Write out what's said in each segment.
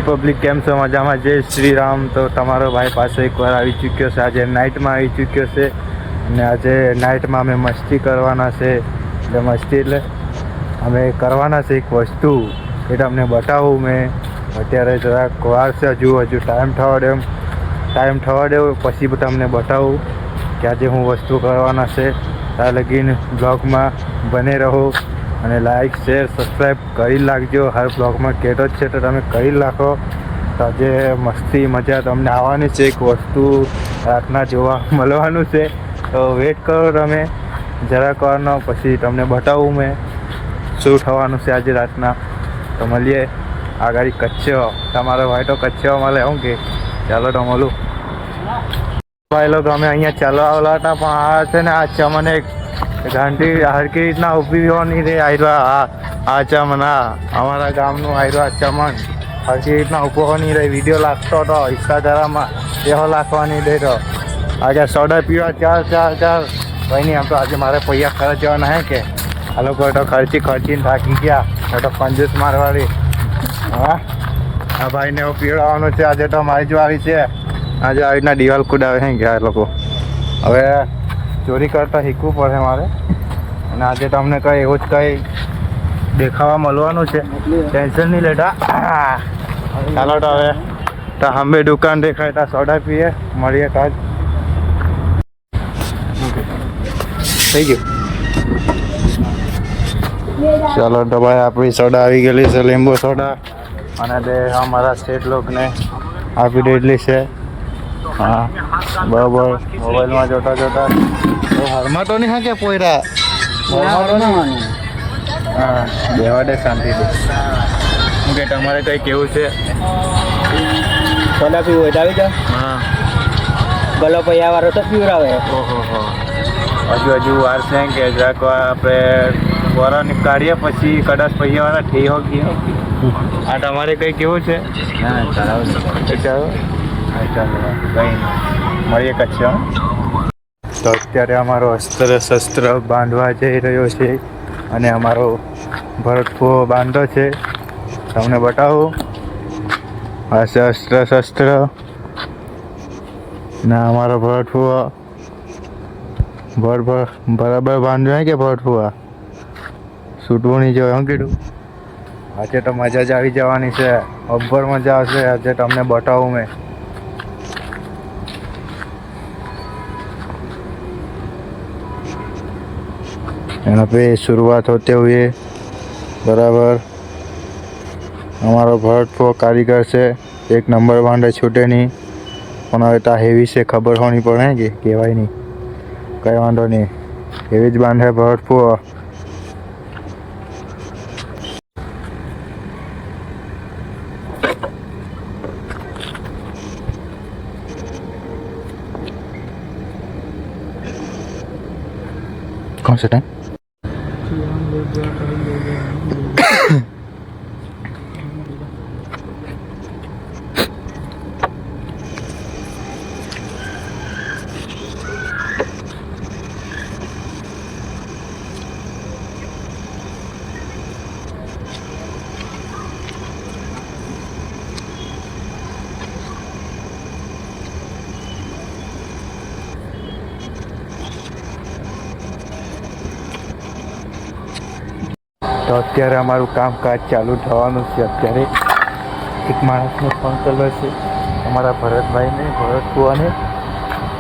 Public કેમ છો? મજામાં? જય શ્રી રામ. તો તમારો ભાઈ પાસે એકવાર આવી ચૂક્યો છે. આજે નાઇટમાં આવી ચૂક્યો છે અને આજે નાઇટમાં અમે મસ્તી કરવાના છે. એટલે અમે કરવાના છે એક વસ્તુ એ તમને બતાવું. મેં અત્યારે જરાક વાર છે, હજુ ટાઈમ થવા દેવો પછી તમને બતાવું કે આજે હું વસ્તુ કરવાના છે. ત્યાં લગીને બ્લોગમાં બને રહો અને લાઈક શેર સબસ્ક્રાઈબ કરી નાખજો. હર બ્લોગમાં કહેતો જ છે તો તમે કરી નાખો. તો આજે મસ્તી મજા તમને આવવાની છે. એક વસ્તુ રાતના જોવા મળવાનું છે, તો વેટ કરો તમે જરાક વારનો, પછી તમને બતાવું મેં શું થવાનું છે આજે રાતના. તો મળીએ આગળ. કચ્છો તમારો ભાઈ તો કચ્છો મળે હું કે ચાલો તો મળું ભાઈ લોકો. અમે અહીંયા ચાલવા આવેલા હતા પણ આ છે ને આ ચમને ઘંટી હરકી રીતના ઊભી હોવાની રે. આ ચમના અમારા ગામનું આયરો ચમન હરકી રીતના ઊભો હોની રે. વિડીયો લાગતો હતો ઇન્સ્ટાગ્રામમાં એવો લાખવાની દે તો આજે સોડા પીવા ચાર ભાઈ નહીં. આમ તો આજે મારે પૈસા ખર્ચવાના હે કે આ લોકો તો ખર્ચીને થાકી ગયા. તો કંજૂસ મારવાળી. હા આ ભાઈને એવું પીવડાવવાનું છે આજે. તો મારી જ વાળી છે આજે. આવી રીતના દિવાલ કુદાવે હે ગયા એ લોકો. હવે ચોરી કરતાં શીખવું પડે મારે. અને આજે તમને કંઈ એવું જ કંઈ દેખાવા મળવાનું છે, ટેન્શન નહીં લેતા. ચાલો તો હવે તો અમે દુકાન દેખાય ત્યાં સોડા પીએ. મળીએ કાજ થઈ ગયું. ચાલો તો ભાઈ આપણી સોડા આવી ગયેલી છે, લીંબુ સોડા. અને તે અમારા સ્ટેટ લોકોને આપી દેલી છે. હા બરાબર. મોબાઈલમાં જોતા હાલમાં તો નહીં હા કે પોયરા હા બેવા દે શાંતિથી. શું કે તમારે કંઈ કેવું છે? સોડા પીવું હોય આવી જાવ. હા ગલો પૈયા વાળો તો પીવરાવે. હજુ વાર છે કે જરાક આપણે વરા કાઢીએ પછી કદાચ પૈયાવાળા થઈ હોગીએ. આ તમારે કંઈ કેવું છે? ચાલો ચાલો કંઈ મળીએ કચ્છ. તો અત્યારે અમારો શસ્ત્ર બાંધવા જઈ રહ્યો છે અને અમારો ભરતફો બાંધો છે. તમને બતાવું આ શસ્ત્ર ના અમારો ભરતફુઓ બરાબર બાંધ્યો કે ભરતફુઆ છૂટવું નહીં જોઈએ. શું કીધું? આજે તો મજા જ આવી જવાની છે. અબ્બર મજા આવશે આજે. તમને બતાવું મેં. यहाँ पे शुरुआत होते हुए बराबर हमारा भरतफो कारीगर से एक नंबर बांधे छूटे नहीं. પણ હવે તો હેવી છે ખબર હોવી પડે કે કહેવાય નહીં. કંઈ વાંધો નહીં, એવી જ બાંધે ભરતફો. कौन सा टाइम? તો અત્યારે અમારું કામકાજ ચાલુ થવાનું છે. અત્યારે એક માણસને ફોન કરેલો છે અમારા ભરતભાઈને, ભરતફુઆને.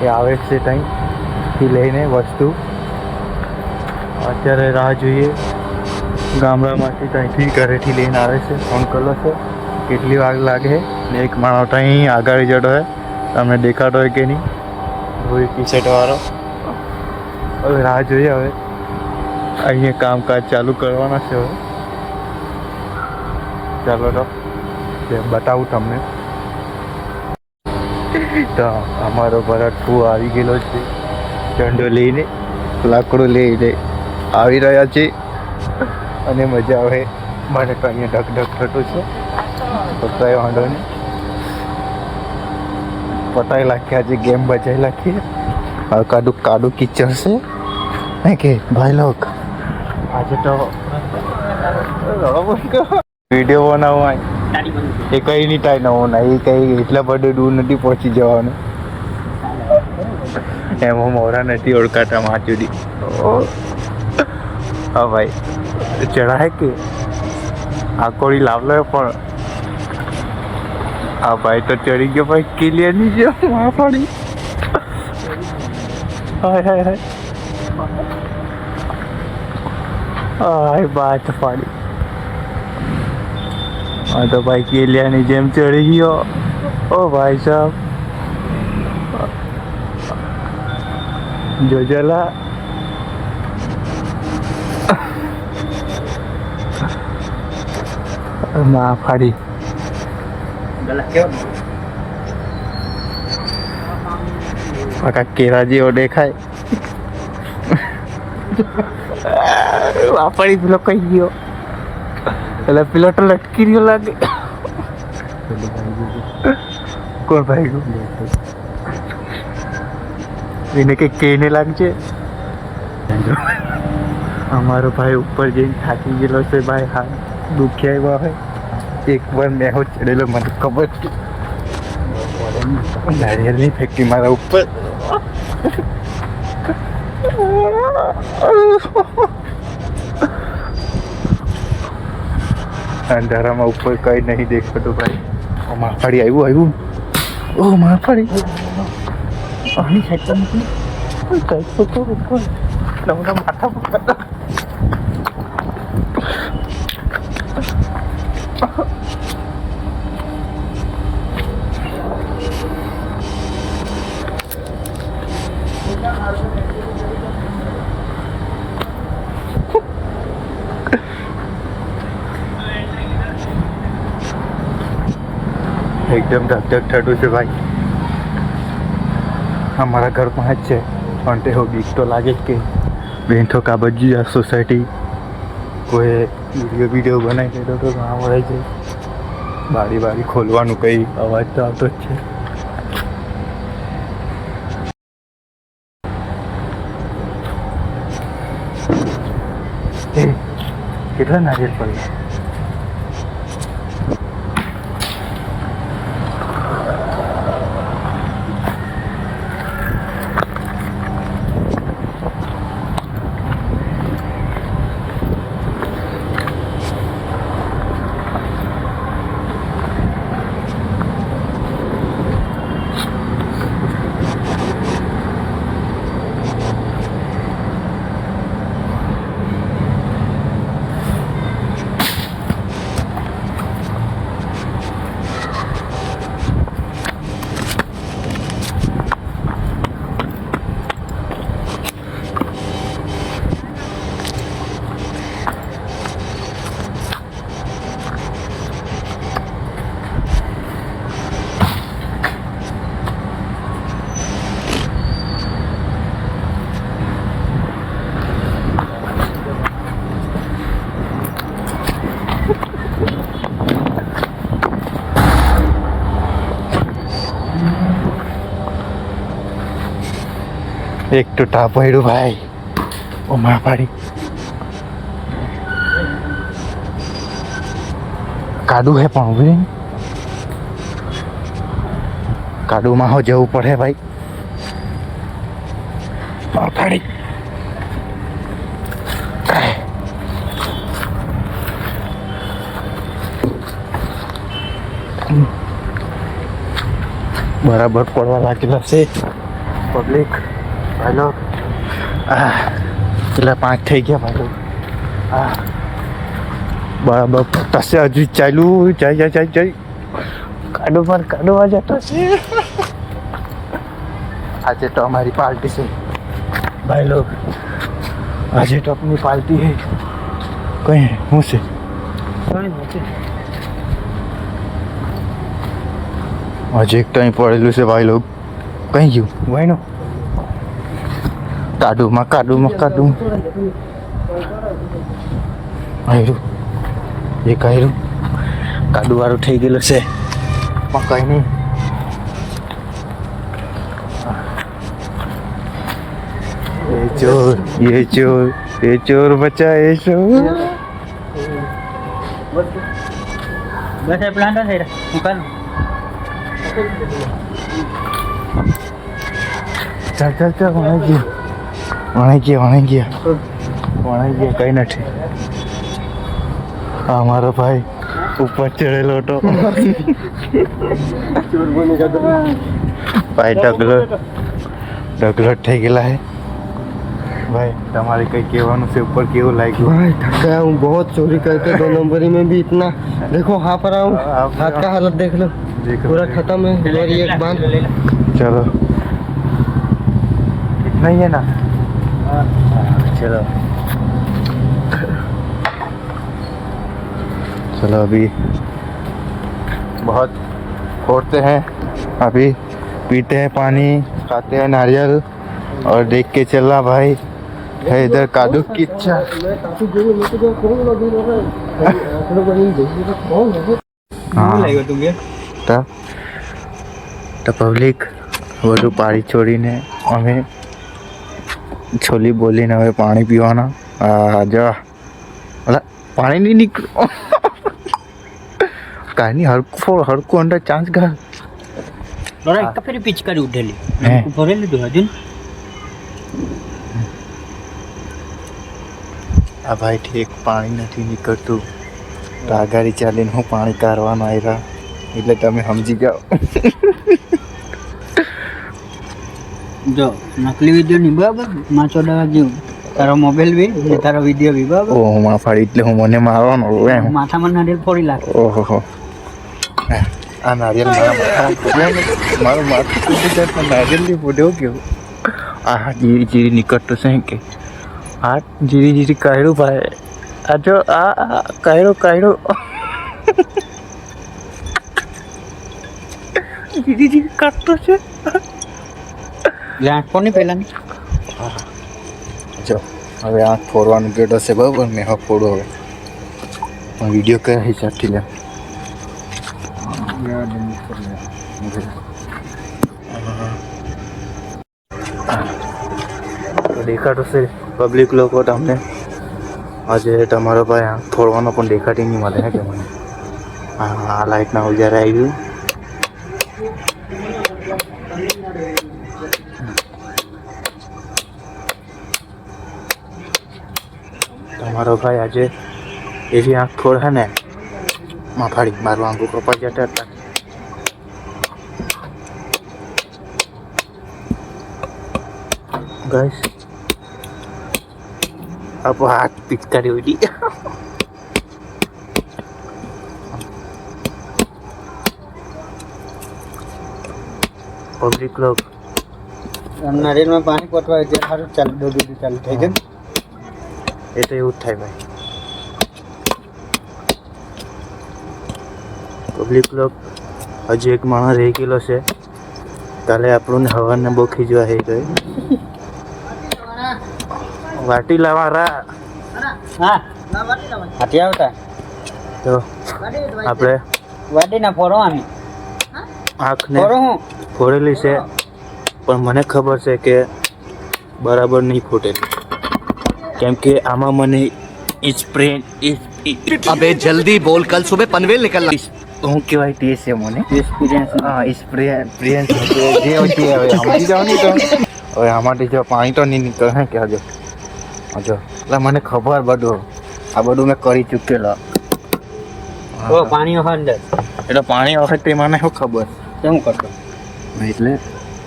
એ આવે છે ત્યાંથી લઈને વસ્તુ. અત્યારે રાહ જોઈએ. ગામડામાંથી ત્યાંથી ઘરેથી લઈને આવે છે. ફોન કરેલો છે કેટલી વાર લાગે. ને એક માણસ ત્યાં આગળ જતો હોય, તમને દેખાતો હોય કે નહીં, ભૂરી ટી શર્ટવાળો. હવે રાહ જોઈએ. હવે અહીંયા કામકાજ ચાલુ કરવાના છે. હવે ચાલો તો બતાવું તમને. તો અમારો ભરતફુઓ આવી ગયેલો છે. ઝંડો લઈને, લાકડું લઈને આવી રહ્યા છે અને મજા આવે. મને તો અહીંયા ઢક થતું છે. તો કંઈ વાંધો નહીં, પતાવી નાખીએ આજે. ગેમ બચાવી નાખીએ. હવે કાદું કિચડ છે હે કે ભાઈ લોક. આજે તો વિડીયો બનાવવા એ કઈ નહીં થાય નવો ના એ કઈ એટલા બધે દૂર નથી પહોંચી જવાનું એમાં મોરા નથી ઓળખાતા માચુડી હા ભાઈ ચઢાય કે આ કોળી લાવલો પણ આ ભાઈ તો ચડી ગયો ભાઈ ક્લિયર નહીં ગયો માં પડી હાય હાય હાય હાય બાત પાડી હા તો ભાઈ કેલિયાની જેમ ચડી ગયો ઓ ભાઈ સાહેબ જોજલા માં ફાડી કાકા કેરા જેવો દેખાય વાપરી પેલો કઈ ગયો એટલે પેલો તો લટકી રહ્યો લાગે કોણ ભાઈ એને કઈ કહીને લાગશે અમારો ભાઈ ઉપર જઈને થાકી ગયેલો છે ભાઈ હા દુખ્યા એવા હોય એક વાર મેં હું ચડેલો મને ખબર છે નારિયેળ નહીં ફેંકતી મારા ઉપર અંધારામાં ઉપર કઈ નહીં દેખાતું ભાઈ ઓ માફાડી આવ્યું ઓ માફાડી આની સાઈડ પર મૂકી કઈ ફોટો ઉપર નવના માથા પર એકદમ ધક ધક થતું છે ભાઈ અમારા ઘરમાં જ છે પણ તે બીક તો લાગે જ કે બેન તો કાબજી આ સોસાયટી કોઈ વિડીયો બનાવી દે તો ઘણા મળે છે બારી ખોલવાનું કંઈ અવાજ તો આવતો જ છે કેટલા નારિયેળ પડ્યા એક તો ટાપ પડ્યું ભાઈ ઓ માં પાડી કાડું હે પણ ઉભી રહીને કાડુમાં હો જવું પડે ભાઈ માં પાડી બરાબર પડવા લાગેલા છે પબ્લિક ભાઈ લોગ પેલા 5 થઈ ગયા ભાઈ લોગ બરાબર પતાશે હજુ ચાલ્યું જાય કાડોમાં જતો છે આજે તો અમારી પાર્ટી છે ભાઈ લોગ આજે તો આપની પાર્ટી હે કઈ હું છે આજે એક ટાઈમ પડેલું છે ભાઈ લોગ કઈ ગયું ભાઈનો કાડુમાં આવ્યું એ કહ્યું કાડુ વાળું થઈ ગયેલું છે પણ કઈ નહીં એ ચોર બચા એ ચોર બસ એ પ્લાન્ટ છે હું કરું ચાલ ચાલ ચાલ વણાઈ ગયા કઈ નથી આ મારો ભાઈ ઉપર ચડેલો હતો ભાઈ ડગલો થઈ ગયેલા હે भाई तुम्हारे कई केवानु से ऊपर केवल लाइक भाई थका हूँ बहुत चोरी करके 2 नंबरी में भी इतना देखो हाँ पर आऊँ हाथ का हालत देख लो पूरा खत्म है और ये एक बांध चलो इतना ही है ना चलो चलो अभी बहुत फोड़ते हैं अभी पीते हैं पानी खाते हैं नारियल और देख के चल रहा भाई है इधर कादू की इच्छा લાગ્યો તું કે તો પબ્લિક બધું પાણી છોડીને અમે છોલી બોલીને હવે પાણી પીવાના જો પાણી નહીં નીકળ્યું કાંઈ નહીં હરકું અંદર ચાન્સ ઘર ડોરા એક ફેરી પિચકારી ઉઠેલી હે ભરે લીધું હજુ આ ભાઈ ઠીક પાણી નથી નીકળતું તો આગાડી ચાલીને હું પાણી કાઢવાનું આવ્યા એટલે તમે સમજી જાઓ જો નકલી વિડીયો નહીં બરાબર માચો દવા જેવું તારો મોબાઈલ બી તારો વિડીયો બી બરાબર ઓહો માફાડી એટલે હું મને મારવાનો એમ માથામાં નારિયેલ ફોડી લાગે ઓહો આ નારિયેલ મારું માથું તૂટી જાય પણ નારિયેલથી ફૂટ્યો કેવું આ જીરી જીરી નીકળતો છે કે આ જીરી જીરી કાઢ્યું ભાઈ આ જો આ કાઢ્યો જીરી જીરી કાઢતો છે લાંટ પણ નહીં પહેલાની જો હવે આંખ ફોડવાનું ગેટ હશે બરાબર મેં હા ફોડો હવે પણ વિડીયો કયા હિસાબથી લે તો દેખાતો છે પબ્લિક લોકો તમને આજે તમારો ભાઈ આંખ ફોડવાનો પણ દેખાતી નહીં મળે હે કે મને આ લાઇટના ઉજારે આવ્યું તમારો ભાઈ આજે એવી આંખ ફોડ હે ને માફાડી મારું આંખું કપાઈ જતા હતા ગાઈસ अब हाथ पिचकारी हुई पब्लिक लोग નારિયેલમાં પાણી પટવા એટલે સારું ચાલુ દોડું ચાલુ થઈ ગયું એ તો એવું જ થાય ભાઈ પબ્લિક લોગ હજી એક માણસ રહી ગયેલો છે કાલે આપણને હવાને બહુ ખીજવા થઈ ગઈ વાટી લાવા રા હા હાથી આવતા તો આપણે વાડીના ફોરો આમી આંખને ફોરો હું ફોડેલી છે પણ મને ખબર છે કે બરાબર નહીં ફૂટેલી કેમ કે આમાં મને સ્પ્રે अबे जल्दी बोल कल सुबह पनवेल निकलना હું કહેવાય તે છે મને એક્સપિરિયન્સ હા એક્સપિરિયન્સ જે હોય હવે સમજી જાઓ ને તો હવે આમાંથી જો પાણી તો નહીં નીકળે હે કે હજુ એટલે મને ખબર બધું આ બધું મેં કરી ચૂકેલો ઓ પાણી ઓહો અંદર એટલે પાણી વખત તે મને શું ખબર કેમ કરતો એટલે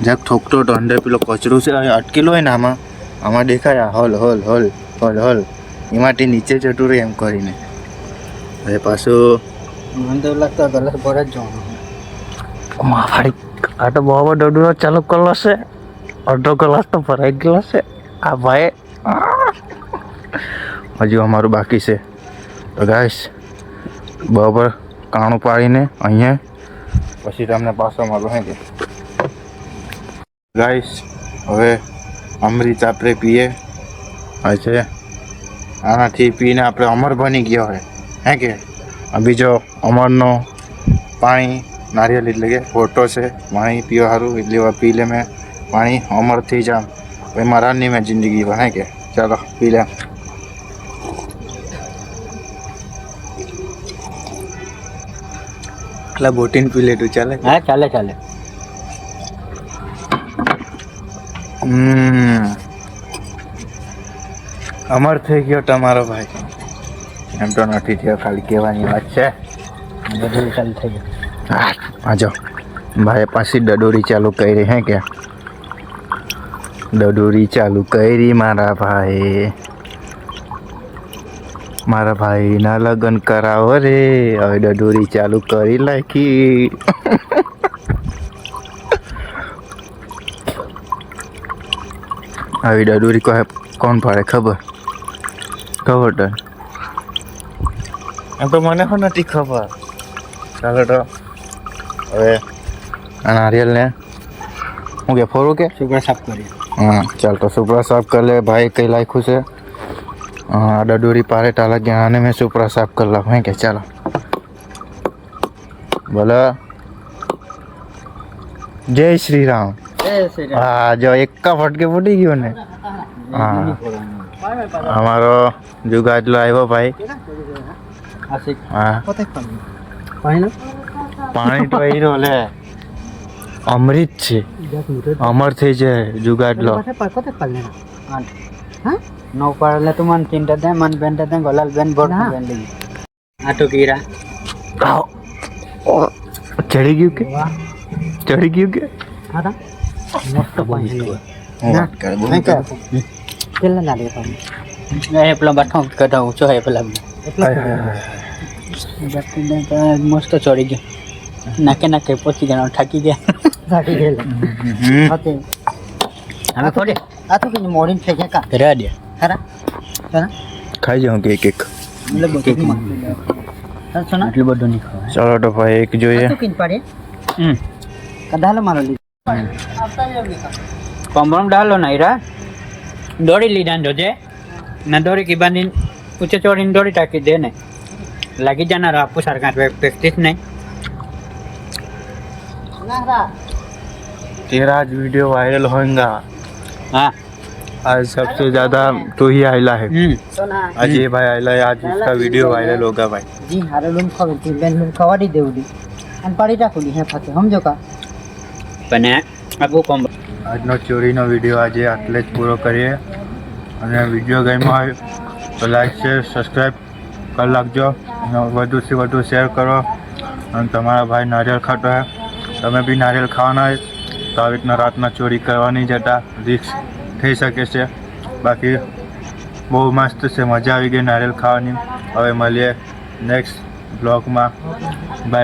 જ્યાંક ઠોકતો તો અંદર પેલો કચરો છે અટકેલો હોય ને આમાં દેખાય hole hole hole hole hole એમાંથી નીચે જતું રહે એમ કરીને હવે પાછું મને તો એવું લાગતું ગલાસ ભર જ જોવાનું માફાડી આ તો બહુ ડોડુનો ચાલુ કરેલો છે અડધો ગ્લાસ તો ભરાઈ ગયેલો છે આ ભાઈ હજુ અમારું બાકી છે તો ગાઈસ બરાબર કાણું પાડીને અહીંયા પછી તમને પાછો મારું હે કે ગાઈસ હવે અમૃત આપણે પીએ છે આનાથી પીને આપણે અમર બની ગયો હોય હે કે બીજો અમરનો પાણી નારિયેલ એટલે કે ફોટો છે પાણી પીવા સારું એટલે પી લે મેં પાણી અમર થઈ જામ ભાઈ મારાની મેં જિંદગી હે કે ચાલો પી લે એકલા બોટીન પી લે તું ચાલે હા ચાલે ચાલે. અમર થઈ ગયો તમારો ભાઈ. એમ તો નથી થયો, ખાલી કહેવાની વાત છે. બધું ચાલુ થઈ ગયું. આ જો ભાઈ પાછી ડડોરી ચાલુ કરી હે કે ડડોરી ચાલુ કરી મારા ભાઈના લગ્ન કરાવો રે. હવે ડડોરી ચાલુ કરી નાખી. આવી ડડોરી કોણ પાડે ખબર તને? એમ તો મને પણ નથી ખબર. ચાલો તો હવે આ નારિયેલને હું કે ફોરું કે સુપર સાફ કરીએ. હા ચાલ તો સુપરા સાફ કરી લે ભાઈ. કઈ લાખ્યું છે હા ડડોરી પારે ટાલા ગયા અને મેં સુપરા સાફ કરી લાવ હે કે ચાલો બોલો જય શ્રી રામ. હા જો એકા ફટકે ફૂટી ગયો ને. હા અમારો જુગાડલો આવ્યો ભાઈ. હા પાણી તો હીરો લે અમૃત છે. અમર થઈ જાય જુગાડલો. નौ पारले तो मन तीनटा दे मन बेनटा दे गोलाल बेन बोट बेन लगी आटो कीरा ચડી ગયું કે ચડી ગયું કે हां मस्त पानी ना तेल ना दे पानी ए પેલા બાઠો કઢા ઊંચો હે પેલા બાકી દે તો મસ્ત ચડી ગયો. નાકે નાકે પહોંચી ગયા. થાકી ગયા હાતે હવે ફોડે આ તો કે મોરીન છે કે કા કરે દે ખરા ખરા ખાઈ જાઉં કે એક એટલે બધું માં સુના એટલું બધું નહીં ખાવા. ચાલો તો ભાઈ એક જોઈએ. તું કિન પાડે કદાલ મારો લી કોમરમ ડાલો ના ઈરા દોડી લીધા જોજે ના દોડી કી બાંધી ઊંચે ચોડીને દોડી ટાકી દે ને લાગી જાના આપુ સરકાર પ્રેક્ટિસ નહીં. तेरा आज वीडियो वायरल होगा. हाँ आज सबसे ज्यादा तो ही आयला है. आज ये भाई आयला है. आज इसका वीडियो वायरल होगा भाई. જી હારે લૂમ ખબર થી બેન લૂમ ખવાડી દેવડી અને પાડી રાખુલી હે ફાતે સમજો કા પણ આગો કોમ આજનો ચોરીનો વિડીયો આજે આટલે જ પૂરો કરીએ. અને વિડીયો ગમ્યો હોય તો લાઈક શેર સબસ્ક્રાઈબ કરી નાખજો અને વધુથી વધુ શેર કરો. અને તમારા ભાઈ નારિયેળ ખાતો હોય તમે બી નારિયેળ ખાવાના હોય તો આવી રીતના રાતના ચોરી કરવા નહીં જતા. રિસ્ક થઈ શકે છે. બાકી બહુ મસ્ત છે. મજા આવી ગઈ નારિયેળ ખાવાની. હવે મળીએ નેક્સ્ટ બ્લોગમાં. બાય.